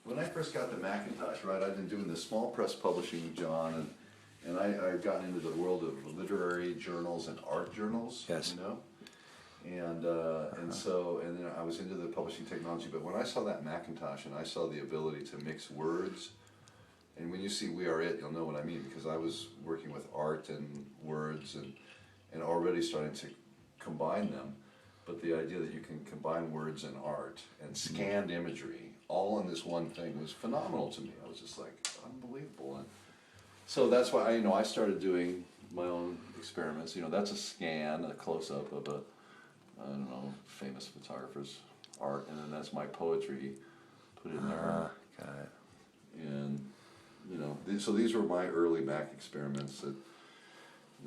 when I first got the Macintosh, right, I'd been doing this small press publishing with John, and I'd gotten into the world of literary journals and art journals, Yes. you know? And then I was into the publishing technology, but when I saw that Macintosh and I saw the ability to mix words, and when you see We Are It, you'll know what I mean, because I was working with art and words and already starting to combine them. But the idea that you can combine words and art and scanned imagery all in this one thing was phenomenal to me. I was just like, unbelievable. And so that's why I started doing my own experiments. That's a scan, a close-up of a, I don't know, famous photographer's art, and then that's my poetry put in there. Got it. And so these were my early Mac experiments. And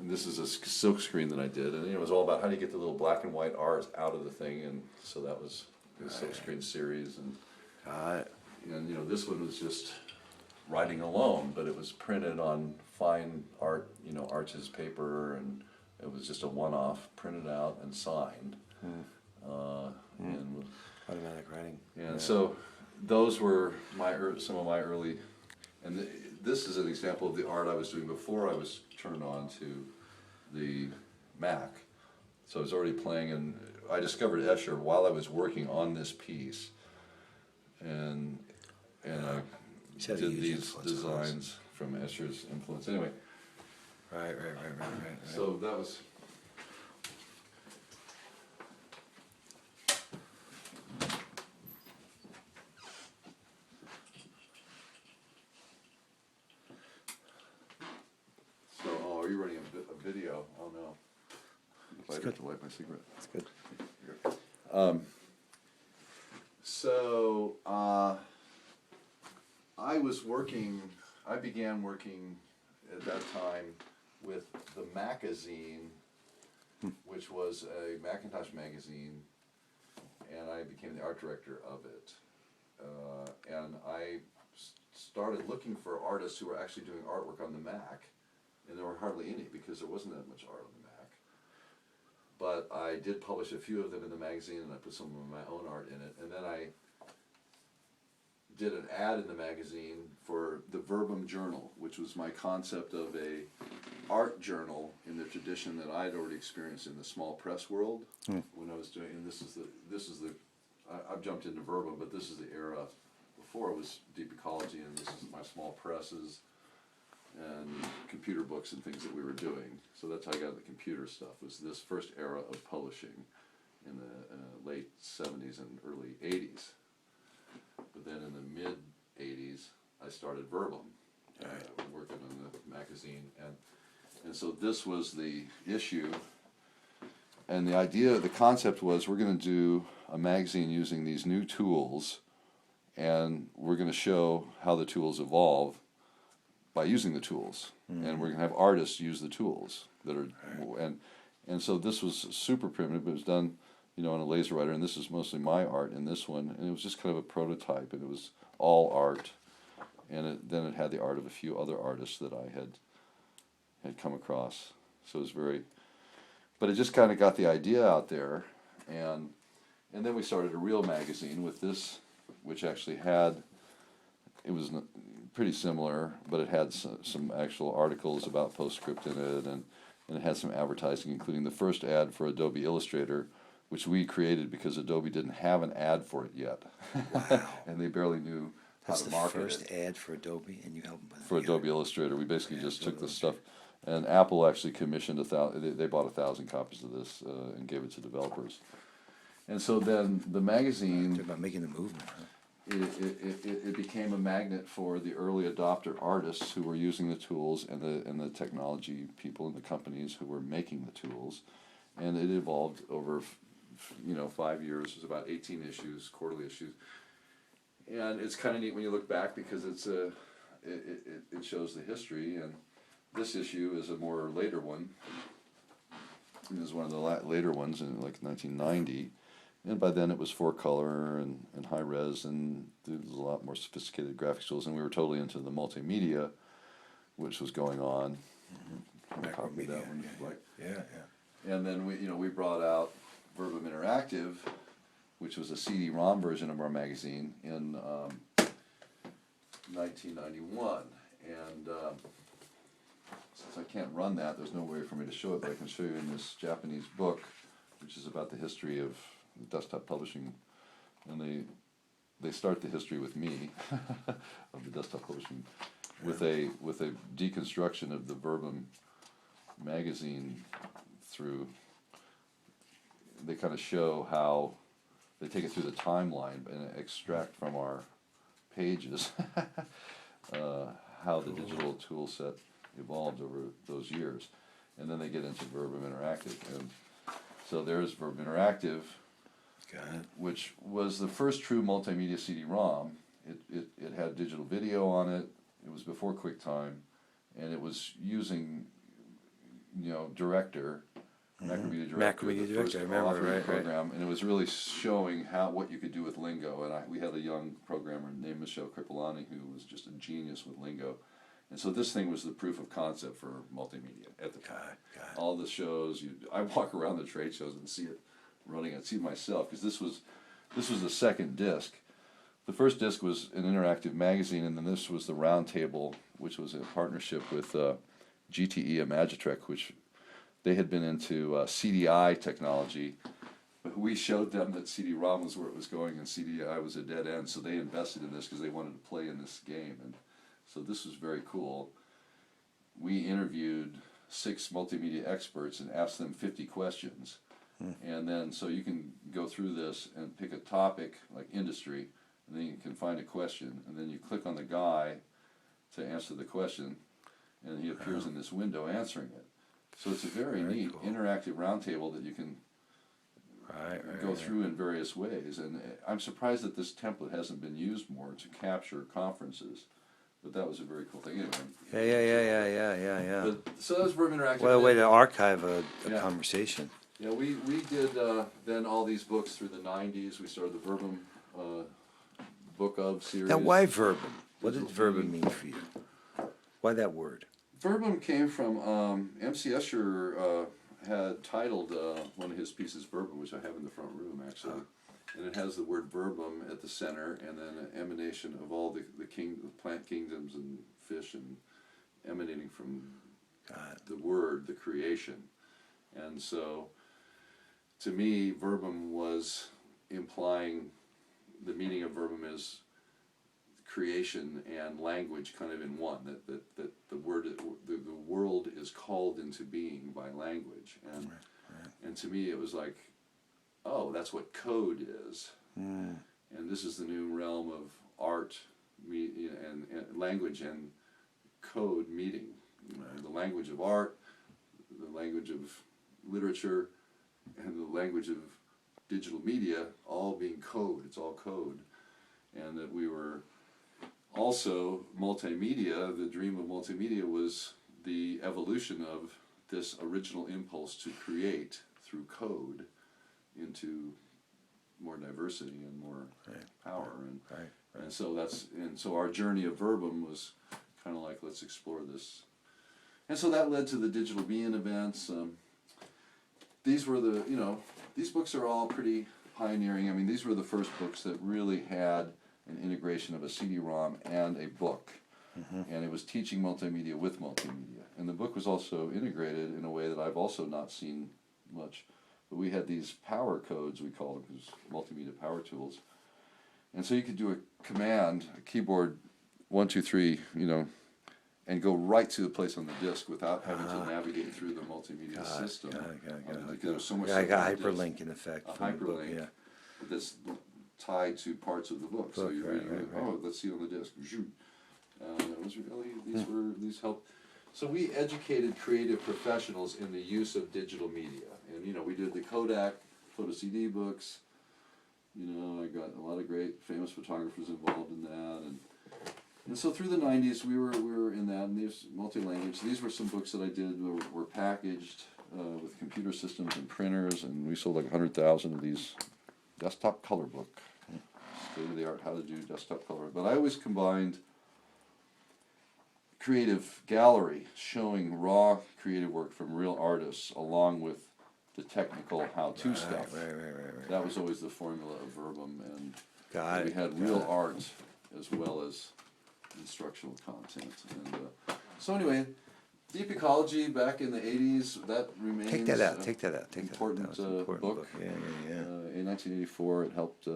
this is a silk screen that I did, and it was all about how do you get the little black and white art out of the thing, and so that was the silk screen series. And this one was just writing alone, but it was printed on fine art, Arches paper, and it was just a one-off, printed out and signed. And automatic writing. And so those were some of my early, and this is an example of the art I was doing before I was turned on to the Mac. So I was already playing, and I discovered Escher while I was working on this piece, and I did these designs from Escher's influence. Anyway. Right. So that was. Are you running a video? Oh no. It's I good. have to light my cigarette. It's good. I began working at that time with the Magazine, which was a Macintosh magazine, and I became the art director of it. And I started looking for artists who were actually doing artwork on the Mac, and there were hardly any because there wasn't that much art on the Mac. But I did publish a few of them in the magazine, and I put some of my own art in it. And then I did an ad in the magazine for the Verbum Journal, which was my concept of a art journal in the tradition that I'd already experienced in the small press world when I was doing. And this is the I've jumped into Verbum, but this is the era before it was deep ecology, and this is my small presses and computer books and things that we were doing. So that's how I got into computer stuff, was this first era of publishing in the late 70s and early 80s. But then in the mid-80s, I started Verbum, working on the magazine. And so this was the issue. And the concept was we're going to do a magazine using these new tools, and we're going to show how the tools evolve by using the tools, and we're going to have artists use the tools that are, and so this was super primitive, but it was done, on a laser writer, and this is mostly my art in this one, and it was just kind of a prototype, and it was all art, and then it had the art of a few other artists that I had come across, so it was very, but it just kind of got the idea out there, and then we started a real magazine with this, which actually had, it was pretty similar, but it had some actual articles about PostScript in it, and it had some advertising, including the first ad for Adobe Illustrator, which we created because Adobe didn't have an ad for it yet. Wow. And they barely knew how to market it. That's the first ad for Adobe, and you helped them with it. For Adobe Illustrator. We basically just took the stuff, and Apple actually commissioned they bought 1,000 copies of this and gave it to developers. And so then the magazine, Talk about making the movement, huh? it became a magnet for the early adopter artists who were using the tools, and the technology people and the companies who were making the tools, and it evolved over 5 years. It was about 18 issues, quarterly issues, and it's kind of neat when you look back because it shows the history. And this issue is a more later one. It is one of the later ones in like 1990. And by then it was 4-color and high res, and there was a lot more sophisticated graphics tools, and we were totally into the multimedia, which was going on. Macromedia, yeah. And then we brought out Verbum Interactive, which was a CD-ROM version of our magazine in 1991. And since I can't run that, there's no way for me to show it, but I can show you in this Japanese book, which is about the history of desktop publishing. And they start the history with me of the desktop publishing with a deconstruction of the Verbum magazine through. They kind of show how they take it through the timeline and extract from our pages how the digital tool set evolved over those years, and then they get into Verbum Interactive. And so there's Verbum Interactive, which was the first true multimedia CD-ROM. It had digital video on it. It was before QuickTime, and it was using, Director, Macromedia Director, Macromedia the first Director, I remember, right, program, and it was really showing what you could do with lingo. And we had a young programmer named Michelle Kripalani who was just a genius with lingo. And so this thing was the proof of concept for multimedia at the time. All the shows, I walk around the trade shows and see it running. I'd see it myself, because this was the second disc. The first disc was an interactive magazine, and then this was the Round Table, which was a partnership with GTE Imagitrek, which they had been into CDI technology. But we showed them that CD-ROM was where it was going, and CDI was a dead end, so they invested in this because they wanted to play in this game. And so this was very cool. We interviewed 6 multimedia experts and asked them 50 questions. And then, so you can go through this and pick a topic, like industry, and then you can find a question, and then you click on the guy to answer the question, and he appears in this window answering it. So it's a very neat cool interactive roundtable that you can go through in various ways. And I'm surprised that this template hasn't been used more to capture conferences. But that was a very cool thing. Anyway. Yeah. But, so that was Verbum Interactive. Well, a way to archive a conversation. Yeah, we did then all these books through the 90s. We started the Verbum Book of series. Now, why Verbum? What did Verbum mean for you? Why that word? Verbum came from M.C. Escher had titled one of his pieces Verbum, which I have in the front room actually, and it has the word verbum at the center, and then an emanation of all the plant kingdoms and fish, and emanating from the word, the creation. And so, to me, verbum was implying the meaning of verbum is creation and language kind of in one, that the world is called into being by language. And and to me it was like, oh, that's what code is. And this is the new realm of art and language and code meeting. The language of art, the language of literature, and the language of digital media all being code. It's all code. And that we were also multimedia. The dream of multimedia was the evolution of this original impulse to create through code into more diversity and more power. And so our journey of Verbum was kind of like, let's explore this. And so that led to the Digital Being events. These were these books are all pretty pioneering. I mean, these were the first books that really had an integration of a CD-ROM and a book. And it was teaching multimedia with multimedia. And the book was also integrated in a way that I've also not seen much. But we had these power codes, we called them, because multimedia power tools. And so you could do a command, a keyboard, 1, 2, 3, and go right to the place on the disk without having to navigate through the multimedia system. There was so much like a hyperlink in effect. A hyperlink that's tied to parts of the book. So you're reading oh, let's see it on the disk. It was really, these helped. So we educated creative professionals in the use of digital media. And, we did the Kodak photo CD books. I got a lot of great famous photographers involved in that. And so through the 90s, we were in that, and these multi-language. These were some books that I did were packaged with computer systems and printers, and we sold like 100,000 of these desktop color book. State-of-the-art how to do desktop color. But I always combined creative gallery, showing raw creative work from real artists, along with the technical how-to stuff. Right. That was always the formula of Verbum, and we had real art as well as instructional content. And so anyway, deep ecology back in the 80s, that remains Take that out. Take that out. Take important, that out. That was an important book. book. Yeah, yeah, yeah. In 1984, it helped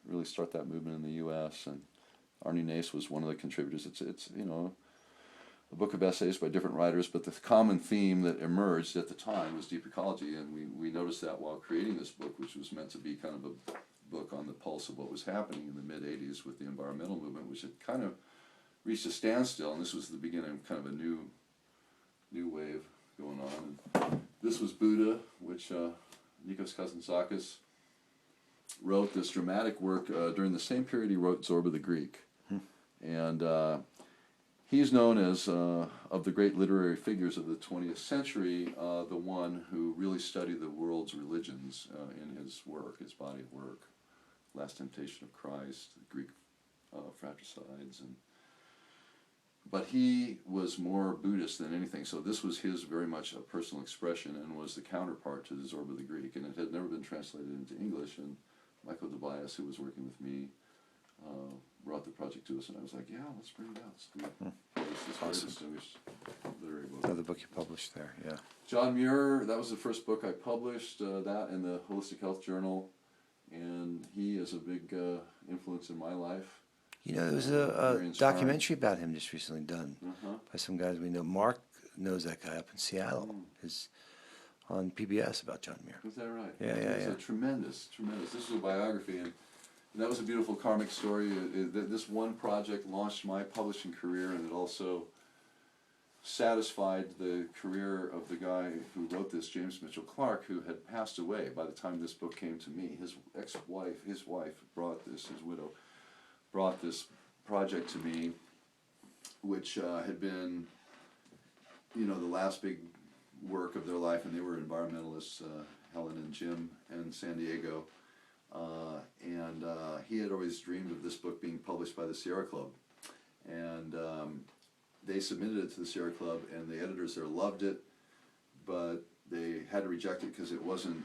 really start that movement in the U.S. and Arnie Nace was one of the contributors. It's you know, a book of essays by different writers, but the common theme that emerged at the time was deep ecology, and we noticed that while creating this book, which was meant to be kind of a book on the pulse of what was happening in the mid-'80s with the environmental movement, which had kind of reached a standstill, and this was the beginning of kind of a new wave going on. And this was Buddha, which Nikos Kazantzakis wrote this dramatic work during the same period he wrote Zorba the Greek. And he's known as, of the great literary figures of the 20th century, the one who really studied the world's religions in his work, his body of work. Last Temptation of Christ, the Greek fratricides, but he was more Buddhist than anything, so this was his very much a personal expression and was the counterpart to the Zorba the Greek, and it had never been translated into English, and Michael Tobias, who was working with me, brought the project to us, and I was like, yeah, let's bring it out. This is very distinguished literary book. Another book you published there, yeah. Jon Ramer, that was the first book I published, that and the Holistic Health Journal, and he is a big influence in my life. You know, there was a documentary about him just recently done by some guys we know. Mark knows that guy up in Seattle. His on PBS about Jon Ramer. Is that right? Yeah, It's a tremendous. This is a biography, and that was a beautiful karmic story. This one project launched my publishing career, and it also satisfied the career of the guy who wrote this, James Mitchell Clark, who had passed away by the time this book came to me. His wife brought this, his widow, brought this project to me, which had been, you know, the last big work of their life, and they were environmentalists, Helen and Jim in San Diego, and he had always dreamed of this book being published by the Sierra Club, and they submitted it to the Sierra Club, and the editors there loved it, but they had to reject it because it wasn't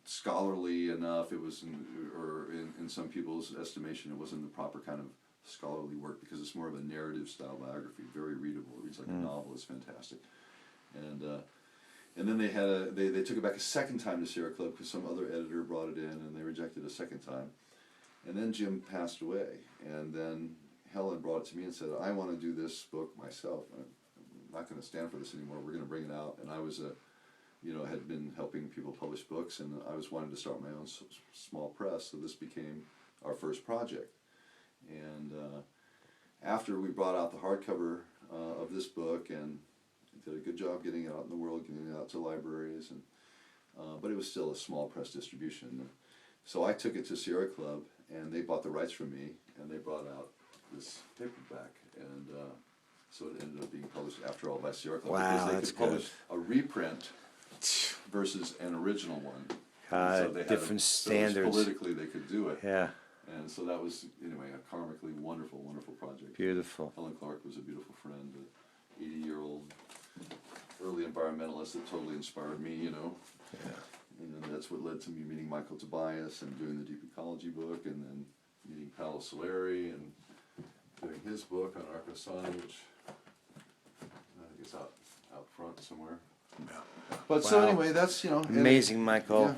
scholarly enough. It was, in some people's estimation, it wasn't the proper kind of scholarly work because it's more of a narrative style biography, very readable. It reads like a novel. It's fantastic. And then they took it back a second time to Sierra Club because some other editor brought it in, and they rejected it a second time. And then Jim passed away, and then Helen brought it to me and said, I want to do this book myself. I'm not going to stand for this anymore. We're going to bring it out. And I was had been helping people publish books, and I was wanting to start my own small press, so this became our first project. And after we brought out the hardcover of this book, and did a good job getting it out in the world, getting it out to libraries, and but it was still a small press distribution. So I took it to Sierra Club, and they bought the rights from me, and they brought out this paperback, and so it ended up being published after all by Sierra Club. Wow, because that's they could publish a reprint versus an original one. So they different standards. So politically, they could do it. Yeah. And so that was, anyway, a karmically wonderful, wonderful project. Beautiful. Helen Clark was a beautiful friend, an 80-year-old early environmentalist that totally inspired me, you know. Yeah. And that's what led to me meeting Michael Tobias and doing the Deep Ecology book, and then meeting Paolo Soleri and doing his book on Arcosun, which I think is out front somewhere. Yeah. But so Wow. anyway, that's, you know. Amazing, Michael. Yeah.